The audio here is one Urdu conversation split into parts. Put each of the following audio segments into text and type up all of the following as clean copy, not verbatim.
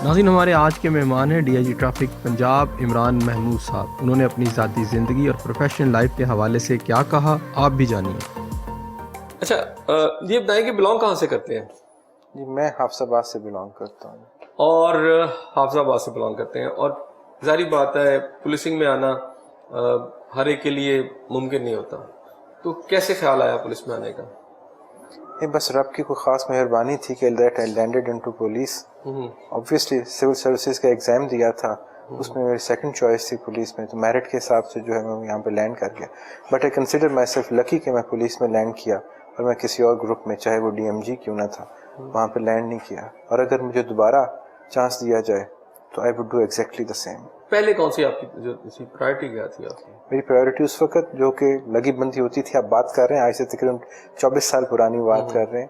ناظرین، ہمارے آج کے مہمان ہیں D I G traffic Punjab Imran Mahmood صاحب. انہوں نے اپنی ذاتی زندگی اور پروفیشنل لائف کے حوالے سے کیا کہا، آپ بھی جانیے. اچھا یہ بتائیں کہ بلانگ کہاں سے کرتے ہیں؟ جی میں حافظ آباد سے بلانگ کرتا ہوں. اور حافظ آباد سے بلانگ کرتے ہیں، اور ظاہری بات ہے پولیسنگ میں آنا ہر ایک کے لیے ممکن نہیں ہوتا، تو کیسے خیال آیا پولیس میں آنے کا؟ یہ بس رب کی کوئی خاص مہربانی تھی کہ that I landed into police. Obviously civil services کا ایگزام دیا تھا، اس میں میری سیکنڈ چوائس تھی پولیس میں، تو میرٹ کے حساب سے جو ہے میں یہاں پہ لینڈ کر گیا. But I consider myself lucky کہ میں پولیس میں لینڈ کیا، اور میں کسی اور گروپ میں چاہے وہ ڈی ایم جی کیوں نہ تھا وہاں پہ لینڈ نہیں کیا. اور اگر مجھے دوبارہ چانس دیا جائے تو I would do exactly the same. پہلے کون سی آپ کی جو پرائرٹی کیا تھی آپ کی؟ میری پرائیورٹی اس وقت جو کہ لگی بندی ہوتی تھی، آپ بات کر رہے ہیں آج سے تقریباً 24 سال پرانی بات کر رہے ہیں،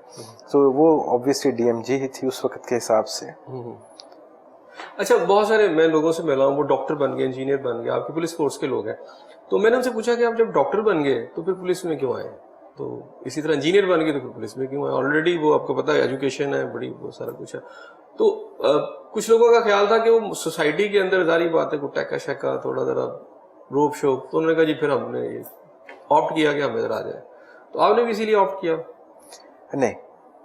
تو وہ اوبویسلی ڈی ایم جی ہی تھی اس وقت کے حساب سے. اچھا بہت سارے میں لوگوں سے ملا ہوں، وہ ڈاکٹر بن گئے، انجینئر بن گئے، آپ کی پولیس فورس کے لوگ ہیں، تو میں نے ان سے پوچھا کہ آپ جب ڈاکٹر بن گئے تو پھر پولیس میں کیوں آئے؟ تو اسی طرح انجینئر بن گئے تو پھر پولیس میں کیوں آئے؟ آلریڈی وہ آپ کو پتہ ہے ایجوکیشن ہے بڑی، وہ سارا کچھ ہے. تو کچھ لوگوں کا خیال تھا کہ وہ سوسائٹی کے اندر ظاہری بات ہے کوئی ٹیکا شیکا تھوڑا ذرا روپ شوپ، تو انہوں نے کہا جی پھر ہم نے آپٹ کیا کہ ہم ادھر آ جائیں. تو آپ نے بھی اسی لیے آپٹ کیا؟ نہیں،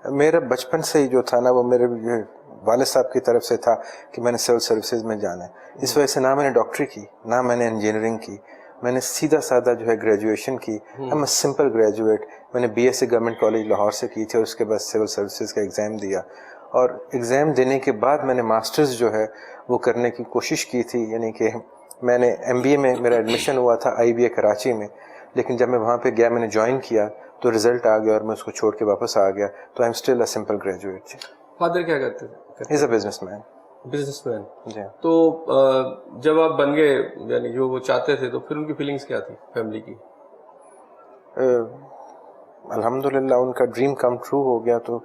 میرا بچپن سے ہی جو تھا نا وہ میرے والد صاحب کی طرف سے تھا کہ میں نے سول سروسز میں جانا ہے. اس وجہ سے نہ میں نے ڈاکٹری کی، نہ میں نے انجینئرنگ کی، میں نے سیدھا سادہ جو ہے گریجویشن کی. I'm a simple graduate. میں نے B S C government college Lahore سے کی تھی، اور اس کے بعد سول سروسز کا ایگزام دیا، اور ایگزام دینے کے بعد میں نے ماسٹرز جو ہے وہ کرنے کی کوشش کی تھی. یعنی کہ میں نے ایم بی اے میں میرا ایڈمیشن ہوا تھا آئی بی اے کراچی میں، لیکن جب میں وہاں پہ گیا میں نے جوائن کیا تو رزلٹ آ گیا اور میں اس کو چھوڑ کے واپس آ گیا. تو I am still a simple graduate. Father کیا کرتے تھے؟ Is a businessman. Businessman. جی. تو جب آپ بن گئے یعنی جو وہ چاہتے تھے، تو پھر ان کی فیلنگس کیا تھی فیملی کی؟ الحمدللہ ان کا ڈریم کم ٹرو ہو گیا، تو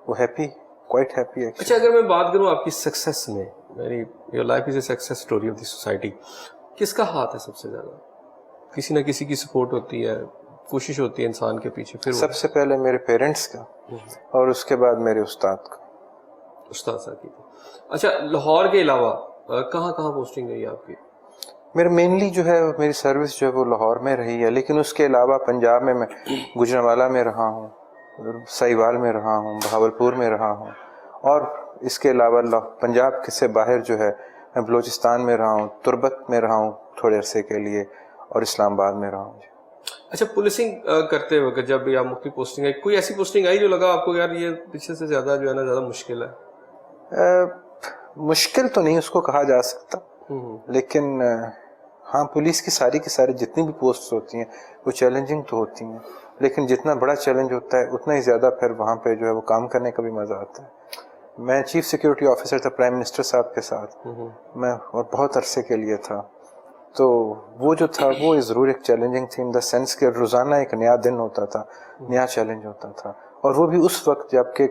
وہ ہیپی، کوائٹ ہیپی. اچھا اگر میں بات کروں آپ کی سکسیس میں، یعنی your life is a success story of the society, کس کا ہاتھ ہے سب سے زیادہ؟ کسی نہ کسی کی سپورٹ ہوتی ہے، کوشش ہوتی ہے انسان کے پیچھے. پھر سب سے پہلے میرے پیرنٹس کا، اور اس کے بعد میرے استاد کا. استاد صاحب کی. اچھا لاہور کے علاوہ کہاں کہاں پوسٹنگ رہی آپ کی؟ میرا مینلی جو ہے میری سروس جو ہے وہ لاہور میں رہی ہے، لیکن اس کے علاوہ پنجاب میں گوجرانوالہ میں رہا ہوں، سہیوال میں رہا ہوں، بہاولپور میں رہا ہوں، اور اس کے علاوہ پنجاب سے باہر جو ہے میں بلوچستان میں رہا ہوں، تربت میں رہا ہوں تھوڑے عرصے کے لیے، اور اسلام آباد میں رہا ہوں. اچھا پولیسنگ کرتے وقت جب آپ مختلف پوسٹنگ آئی، کوئی ایسی پوسٹنگ آئی جو لگا آپ کو یار یہ پیچھے سے زیادہ جو ہے نا زیادہ مشکل ہے؟ مشکل تو نہیں اس کو کہا جا سکتا، لیکن ہاں پولیس کی ساری جتنی بھی پوسٹس ہوتی ہیں وہ چیلنجنگ تو ہوتی ہیں، لیکن جتنا بڑا چیلنج ہوتا ہے اتنا ہی زیادہ پھر وہاں پہ جو ہے وہ کام کرنے کا بھی مزہ آتا ہے. میں چیف سیکیورٹی آفیسر تھا پرائم منسٹر صاحب کے ساتھ، میں اور بہت عرصے کے لیے تھا، تو وہ جو تھا وہ ضرور ایک چیلنجنگ تھی ان دا سینس کہ روزانہ ایک نیا دن ہوتا تھا، نیا چیلنج ہوتا تھا. اور وہ بھی اس وقت جب کہ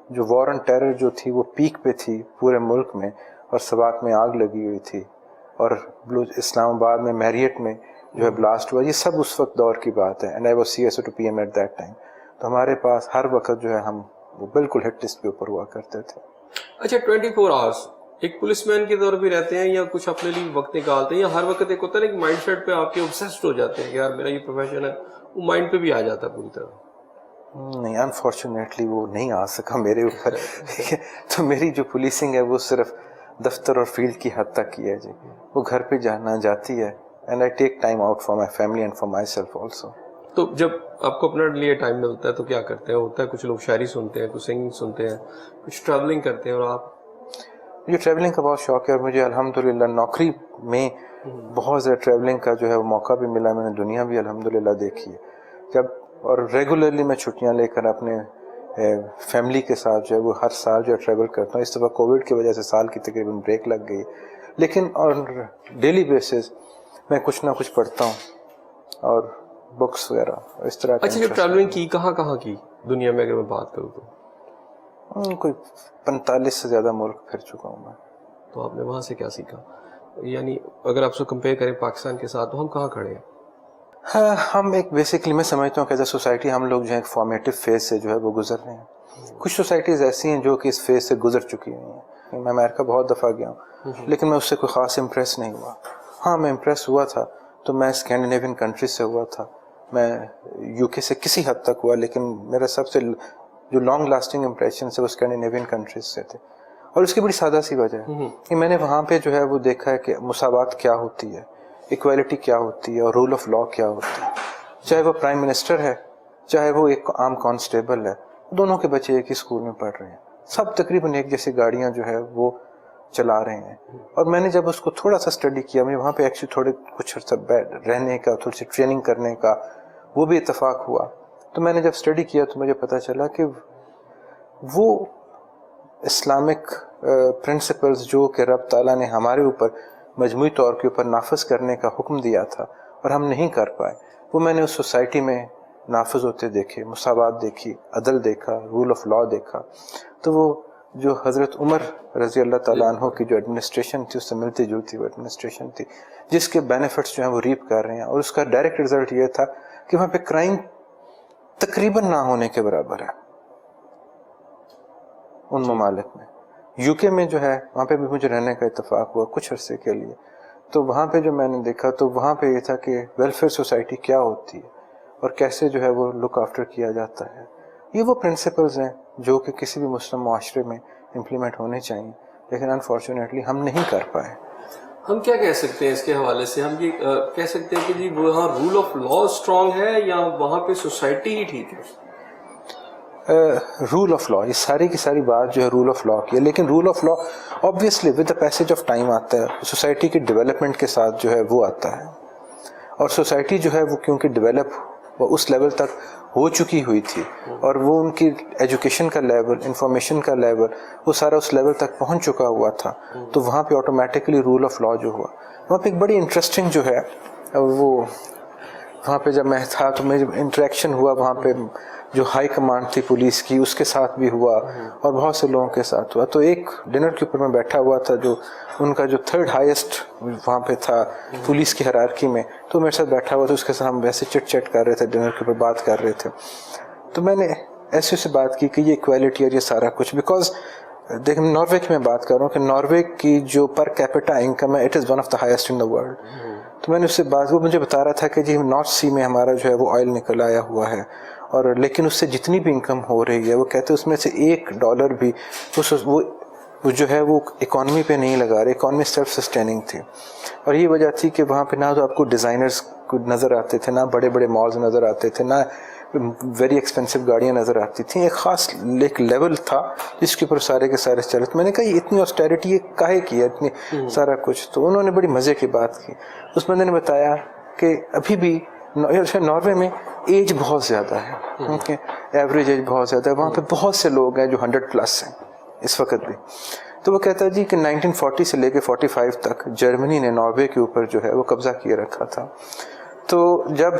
جو وار آن ٹیرر جو تھی وہ پیک پہ تھی پورے ملک میں، اور سوات میں آگ لگی ہوئی تھی، اور اسلام آباد میں میریٹ میں جو ہے بلاسٹ ہوا. یہ سب اس وقت دور کی بات ہے، and I was C S O to P M at that time. تو ہمارے پاس ہر وقت جو ہے ہم وہ بالکل ہٹ لسٹ کے اوپر ہوا کرتے تھے. اچھا 24 آورس ایک پولیس مین کے طور پہ رہتے ہیں یا کچھ اپنے لیے وقت نکالتے ہیں، یا ہر وقت ایک ہوتا ہے نا کہ مائنڈ سیٹ پہ آپ کے obsessed ہو جاتے ہیں کہ یار میرا یہ پروفیشن ہے، وہ مائنڈ پہ بھی آ جاتا ہے پوری طرح؟ نہیں، انفارچونیٹلی وہ نہیں آ سکا میرے اوپر. تو میری جو پولیسنگ ہے وہ صرف دفتر اور فیلڈ کی حد تک کی ہے جی، وہ گھر پہ جانا جاتی ہے، and I take time out for my family and for my self also. تو جب آپ کو اپنے لیے ٹائم ملتا ہے تو کیا کرتے ہیں؟ ہوتا ہے کچھ لوگ شاعری سنتے ہیں، کچھ سنگنگ سنتے ہیں، کچھ ٹریولنگ کرتے ہیں، اور آپ؟ مجھے ٹریولنگ کا بہت شوق ہے، اور مجھے الحمدللہ نوکری میں بہت زیادہ ٹریولنگ کا جو ہے وہ موقع بھی ملا. میں نے دنیا بھی الحمدللہ دیکھی ہے جب، اور ریگولرلی میں چھٹیاں لے کر اپنے فیملی کے ساتھ جو ہے وہ ہر سال جو ہے ٹریول کرتا ہوں. اس دفعہ کووڈ کی وجہ سے سال کی تقریباً بریک لگ گئی، لیکن اور ڈیلی بیسز میں کچھ نہ کچھ پڑھتا ہوں اور بکس وغیرہ اس طرح. اچھا جب ٹریولنگ کی کہاں کہاں کی دنیا میں اگر میں بات کروں تو؟ کوئی 45 سے زیادہ ملک پھر چکا ہوں میں. تو آپ نے وہاں سے کیا سیکھا؟ یعنی اگر آپ سے کمپیئر کریں پاکستان کے ساتھ تو ہم کہاں کھڑے ہیں؟ ہم ایک بیسکلی میں سمجھتا ہوں کہ ایز اے سوسائٹی ہم لوگ جو ہے ایک فارمیٹیو فیز سے جو ہے وہ گزر رہے ہیں. کچھ سوسائٹیز ایسی ہیں جو کہ اس فیز سے گزر چکی ہوئی ہیں. میں امریکہ بہت دفعہ گیا ہوں لیکن میں اس سے کوئی خاص امپریس نہیں ہوا. ہاں میں امپریس ہوا تھا تو میں اسکینڈینیوین کنٹریز سے ہوا تھا, میں یو کے سے کسی حد تک ہوا, لیکن میرا سب سے جو لانگ لاسٹنگ امپریشن ہے وہ اسکینڈینیوین کنٹریز سے تھے. اور اس کی بڑی سادہ سی وجہ ہے کہ میں نے وہاں پہ جو ہے وہ دیکھا ہے کہ مساوات کیا ہوتی ہے, ایکویلٹی کیا ہوتی ہے اور رول آف لا کیا ہوتا ہے. چاہے وہ پرائم منسٹر ہے چاہے وہ ایک عام کانسٹیبل ہے, دونوں کے بچے ایک ہی اسکول میں پڑھ رہے ہیں, سب تقریباً ایک جیسی گاڑیاں جو ہے وہ چلا رہے ہیں. اور میں نے جب اس کو تھوڑا سا اسٹڈی کیا, مجھے وہاں پہ ایکچولی تھوڑے کچھ عرصہ رہنے کا, تھوڑی سی ٹریننگ کرنے کا وہ بھی اتفاق ہوا. تو میں نے جب اسٹڈی کیا تو مجھے پتہ چلا کہ وہ اسلامک پرنسپلز جو کہ رب تعالیٰ نے ہمارے اوپر مجموعی طور کے اوپر نافذ کرنے کا حکم دیا تھا اور ہم نہیں کر پائے, وہ میں نے اس سوسائٹی میں نافذ ہوتے دیکھے. مساوات دیکھی, عدل دیکھا, رول آف لا دیکھا. تو وہ جو حضرت عمر رضی اللہ تعالیٰ عنہ کی جو ایڈمنسٹریشن تھی اس سے ملتی جلتی وہ ایڈمنسٹریشن تھی جس کے بینیفٹس جو ہیں وہ ریپ کر رہے ہیں. اور اس کا ڈائریکٹ رزلٹ یہ تھا کہ وہاں پہ کرائم تقریباً نہ ہونے کے برابر ہے ان ممالک میں. یو کے میں جو ہے وہاں پہ بھی مجھے رہنے کا اتفاق ہوا کچھ عرصے کے لیے. تو وہاں پہ جو میں نے دیکھا تو وہاں پہ یہ تھا کہ ویلفیئر سوسائٹی کیا ہوتی ہے اور کیسے جو ہے وہ لک آفٹر کیا جاتا ہے. یہ وہ پرنسپلز ہیں جو کہ کسی بھی مسلم معاشرے میں امپلیمنٹ ہونے چاہیے, لیکن انفارچونیٹلی ہم نہیں کر پائے. ہم کیا کہہ سکتے ہیں اس کے حوالے سے؟ ہم یہ کہہ سکتے ہیں کہ جی وہاں رول آف لا اسٹرانگ ہے یا وہاں پہ سوسائٹی ہی ٹھیک ہے؟ رول آف لا, یہ ساری کی ساری بات جو ہے رول آف لا کی ہے, لیکن rule of law obviously with the passage of time آتا ہے, سوسائٹی کی ڈیولپمنٹ کے ساتھ جو ہے وہ آتا ہے. اور سوسائٹی جو ہے وہ کیونکہ ڈیولپ وہ اس لیول تک ہو چکی ہوئی تھی اور وہ ان کی ایجوکیشن کا لیول, انفارمیشن کا لیول, وہ سارا اس لیول تک پہنچ چکا ہوا تھا, تو وہاں پہ آٹومیٹکلی رول آف لا جو ہوا. وہاں پہ ایک بڑی انٹرسٹنگ جو ہے وہ وہاں پہ جب میں تھا تو مجھے انٹریکشن ہوا وہاں پہ جو ہائی کمانڈ تھی پولیس کی اس کے ساتھ بھی ہوا اور بہت سے لوگوں کے ساتھ ہوا. تو ایک ڈنر کے اوپر میں بیٹھا ہوا تھا جو ان کا جو تھرڈ ہائیسٹ وہاں پہ تھا پولیس کی ہیرارکی میں, تو میرے ساتھ بیٹھا ہوا تھا, اس کے ساتھ ہم ویسے چٹ چٹ کر رہے تھے, ڈنر کے اوپر بات کر رہے تھے. تو میں نے ایسے سے بات کی کہ یہ ایکویلٹی اور یہ سارا کچھ, بیکاز دیکھیں ناروے کی میں بات کر رہا ہوں کہ ناروے کی جو پر کیپیٹا انکم ہے it is one of the highest in the world. تو میں نے اس سے بات, وہ مجھے بتا رہا تھا کہ جی نارتھ سی میں ہمارا جو ہے وہ آئل نکل آیا ہوا ہے, اور لیکن اس سے جتنی بھی انکم ہو رہی ہے وہ کہتے ہیں اس میں سے $1 بھی وہ جو ہے وہ اکانومی پہ نہیں لگا رہے, اکانومی سیلف سسٹیننگ تھی. اور یہ وجہ تھی کہ وہاں پہ نہ تو آپ کو ڈیزائنرز نظر آتے تھے, نہ بڑے بڑے مالز نظر آتے تھے, نہ ویری ایکسپینسو گاڑیاں نظر آتی تھیں. ایک خاص ایک لیول تھا جس کے اوپر سارے کے سارے چلے. تو میں نے کہا یہ اتنی آسٹیرٹی یہ کاہے کی ہے, اتنی سارا کچھ. تو انہوں نے بڑی مزے کی بات کی. اس بندے نے بتایا کہ ابھی بھی ناروے میں ایج بہت زیادہ ہے, ایوریج ایج بہت زیادہ ہے, وہاں پہ بہت سے لوگ ہیں جو 100+ ہیں اس وقت بھی. تو وہ کہتا ہے جی کہ 1940 سے لے کے 45 تک جرمنی نے ناروے کے اوپر جو ہے وہ قبضہ کیے رکھا تھا. تو جب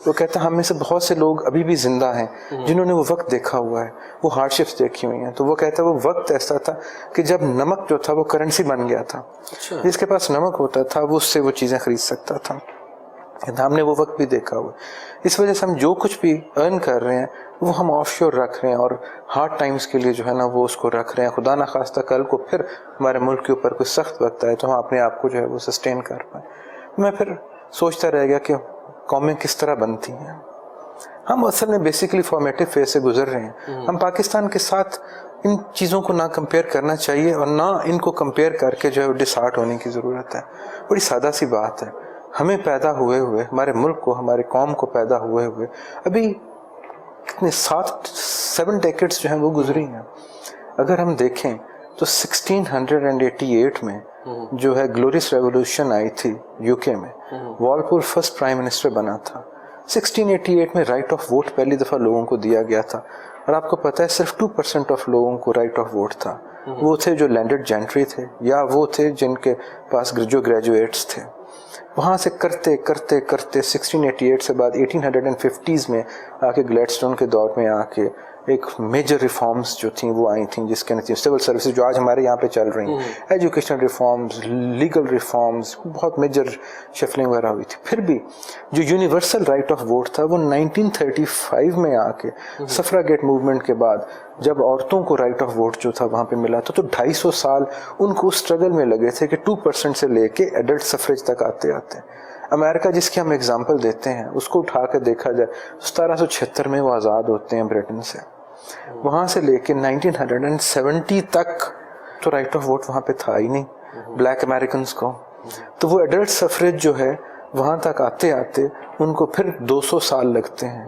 وہ کہتا ہے ہم میں سے بہت سے لوگ ابھی بھی زندہ ہیں جنہوں نے وہ وقت دیکھا ہوا ہے, وہ ہارڈ شپس دیکھی ہوئی ہیں. تو وہ کہتا ہے وہ وقت ایسا تھا کہ جب نمک جو تھا وہ کرنسی بن گیا تھا, جس کے پاس نمک ہوتا تھا وہ اس سے وہ چیزیں خرید سکتا تھا. ہم نے وہ وقت بھی دیکھا ہوا. اس وجہ سے ہم جو کچھ بھی ارن کر رہے ہیں وہ ہم آف شور رکھ رہے ہیں اور ہارڈ ٹائمز کے لیے جو ہے نا وہ اس کو رکھ رہے ہیں. خدا نخواستہ کل کو پھر ہمارے ملک کے اوپر کوئی سخت وقت آئے تو ہم اپنے آپ کو جو ہے وہ سسٹین کر پائیں. میں پھر سوچتا رہ گیا کہ قومیں کس طرح بنتی ہیں. ہم اصل میں بیسیکلی فارمیٹیو فیز سے گزر رہے ہیں. ہم پاکستان کے ساتھ ان چیزوں کو نہ کمپیئر کرنا چاہیے اور نہ ان کو کمپیئر کر کے جو ہے ڈس ہارٹ ہونے کی ضرورت ہے. بڑی سادہ سی بات ہے, ہمیں پیدا ہوئے ہمارے ملک کو, ہمارے قوم کو پیدا ہوئے ابھی کتنے 7 ڈیکیڈز جو ہیں وہ گزری ہیں. اگر ہم دیکھیں تو 1688 میں جو ہے گلوریس ریولوشن آئی تھی یو کے میں, والپور فرسٹ پرائم منسٹر بنا تھا. 1688 میں رائٹ آف ووٹ پہلی دفعہ لوگوں کو دیا گیا تھا, اور آپ کو پتہ ہے صرف 2% آف لوگوں کو رائٹ آف ووٹ تھا. وہ تھے جو لینڈڈ جینٹری تھے یا وہ تھے جن کے پاس جو گریجویٹس تھے. وہاں سے کرتے کرتے کرتے 1688 سے بعد 1850s میں آ کے گلیڈسٹون کے دور میں آ کے ایک میجر ریفارمز جو تھیں وہ آئی تھیں، جس کے نتیجے سول سروسز جو آج ہمارے یہاں پہ چل رہی ہیں، ایجوکیشنل ریفارمز، لیگل ریفارمز، بہت میجر شفلنگ وغیرہ ہوئی تھی. پھر بھی جو یونیورسل رائٹ آف ووٹ تھا وہ 1935 میں آ کے سفراگیٹ موومنٹ کے بعد جب عورتوں کو رائٹ آف ووٹ جو تھا وہاں پہ ملا تھا، تو 250 سال ان کو اسٹرگل میں لگے تھے کہ 2% سے لے کے ایڈلٹ سفریج تک آتے آتے. امریکہ جس کی ہم اگزامپل دیتے ہیں اس کو اٹھا کے دیکھا جائے 1776 میں وہ آزاد ہوتے ہیں برٹن سے. وہاں سے لے کے 1970 تک تو رائٹ آف ووٹ وہاں پہ تھا ہی نہیں بلیک امریکنز کو. تو وہ ایڈلٹ سفریج جو ہے وہاں تک آتے آتے ان کو پھر 200 سال لگتے ہیں.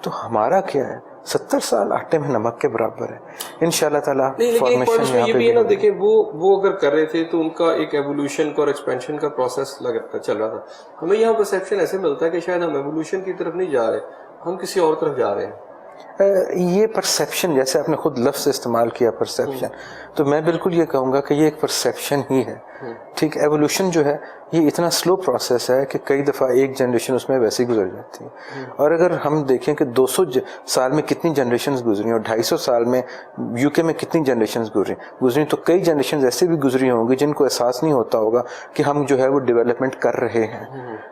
تو ہمارا کیا ہے، 70 سال آٹے میں نمک کے برابر ہے انشاءاللہ تعالیٰ. لیکن یہ بھی ہے نا، دیکھیں وہ اگر کر رہے تھے تو ان کا ایک ایوولوشن کا اور ایکسپینشن کا پروسیس چل رہا تھا. ہمیں یہاں پرسیپشن ایسے ملتا ہے کہ شاید ہم ایوولوشن کی طرف نہیں جا رہے، ہم کسی اور طرف جا رہے ہیں. یہ پرسیپشن، جیسے آپ نے خود لفظ استعمال کیا پرسیپشن، تو میں بالکل یہ کہوں گا کہ یہ ایک پرسیپشن ہی ہے. ٹھیک، ایوولوشن جو ہے یہ اتنا سلو پروسیس ہے کہ کئی دفعہ ایک جنریشن اس میں ویسے ہی گزر جاتی ہے. اور اگر ہم دیکھیں کہ 200 سال میں کتنی جنریشنز گزری اور 250 سال میں یو کے میں کتنی جنریشنز گزری، تو کئی جنریشنز ایسے بھی گزری ہوں گی جن کو احساس نہیں ہوتا ہوگا کہ ہم جو ہے وہ ڈیولپمنٹ کر رہے ہیں.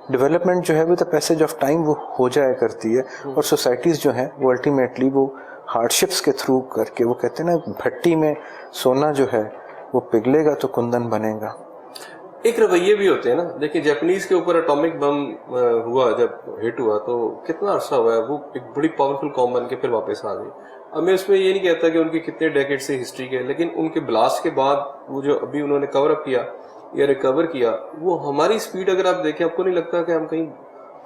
ڈیولپمنٹ جو ہے وہ تو پیسج آف ٹائم وہ ہو جایا کرتی ہے، اور سوسائٹیز جو ہیں وہ الٹیمیٹلی وہ ہارڈ شپس کے تھرو کر کے، وہ کہتے ہیں نا بھٹی میں سونا جو ہے وہ پگھلے گا تو کندن بنے گا. ایک رویے بھی ہوتے ہیں نا. دیکھیں جیپنیز کے اوپر اٹامک بم ہوا، جب ہٹ ہوا تو کتنا عرصہ ہوا ہے، وہ ایک بڑی پاورفل قوم بن کے پھر واپس آ گئی. اب میں اس میں یہ نہیں کہتا کہ ان کی کتنے ڈیکیڈ سے ہسٹری کے، لیکن ان کے بلاسٹ کے بعد وہ جو ابھی انہوں نے کور اپ کیا یا ریکور کیا، وہ ہماری سپیڈ اگر آپ دیکھیں، آپ کو نہیں لگتا کہ ہم کہیں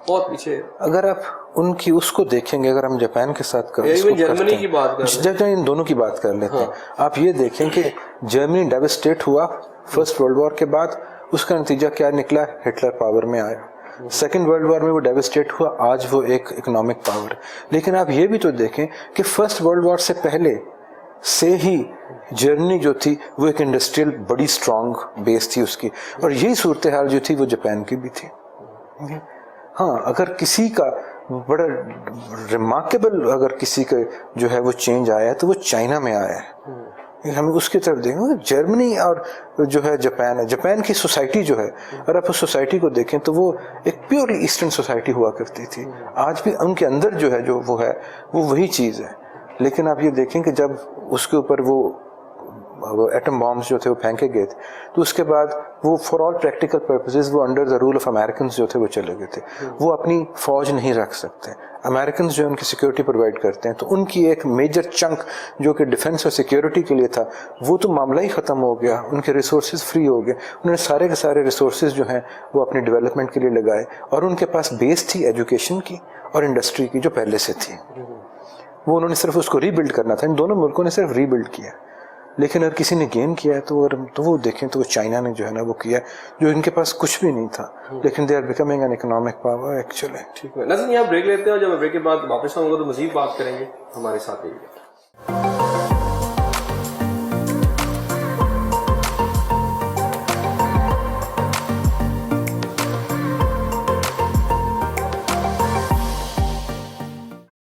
بہت پیچھے؟ اگر آپ ان کی اس کو دیکھیں گے، اگر ہم جاپان کے ساتھ جرمنی کی بات کریں، ان دونوں کی بات کر لیتے ہیں. آپ یہ دیکھیں کہ جرمنی ڈیوسٹیٹ ہوا فرسٹ ورلڈ وار کے بعد، اس کا نتیجہ کیا نکلا؟ ہٹلر پاور میں آیا. سیکنڈ ورلڈ وار میں وہ ڈیوسٹیٹ ہوا، آج وہ ایک اکنامک پاور ہے. لیکن آپ یہ بھی تو دیکھیں کہ فرسٹ ورلڈ وار سے پہلے سے ہی جرمنی جو تھی وہ ایک انڈسٹریل بڑی اسٹرانگ بیس تھی اس کی، اور یہی صورتحال جو تھی وہ جاپان کی بھی تھی. ہاں، اگر کسی کا بڑا ریمارکیبل اگر کسی کا جو ہے وہ چینج آیا ہے تو وہ چائنا میں آیا ہے. ہم اس کی طرف دیکھیں، جرمنی اور جو ہے جاپان ہے، جاپان کی سوسائٹی جو ہے، اگر آپ اس سوسائٹی کو دیکھیں تو وہ ایک پیورلی ایسٹرن سوسائٹی ہوا کرتی تھی. آج بھی ان کے اندر جو ہے جو وہ ہے وہ وہی چیز ہے. لیکن آپ یہ دیکھیں کہ جب اس کے اوپر وہ ایٹم بامز جو تھے وہ پھینکے گئے تھے، تو اس کے بعد وہ فار آل پریکٹیکل پرپزز وہ under the rule of Americans جو تھے وہ چلے گئے تھے. وہ اپنی فوج نہیں رکھ سکتے. امریکنز جو ان کی سیکیورٹی پرووائڈ کرتے ہیں، تو ان کی ایک میجر چنک جو کہ ڈیفنس اور سیکیورٹی کے لیے تھا وہ تو معاملہ ہی ختم ہو گیا. ان کے ریسورسز فری ہو گئے. انہوں نے سارے کے سارے ریسورسز جو ہیں وہ اپنی ڈیولپمنٹ کے لیے لگائے، اور ان کے پاس بیس تھی ایجوکیشن کی اور انڈسٹری کی جو پہلے سے تھی. وہ انہوں نے صرف اس کو ری بلڈ کرنا تھا. ان دونوں ملکوں نے صرف ری بلڈ کیا. لیکن اگر کسی نے گین کیا ہے تو وہ دیکھیں تو وہ چائنا نے جو ہے نا وہ کیا ہے جو ان کے پاس کچھ بھی نہیں تھا، لیکن they are becoming an economic power actually. ٹھیک ہے ناظرین، یہاں بریک لیتے ہیں، جب بریک کے بعد واپس آؤں گا تو مزید بات کریں گے. ہمارے ساتھ رہیے.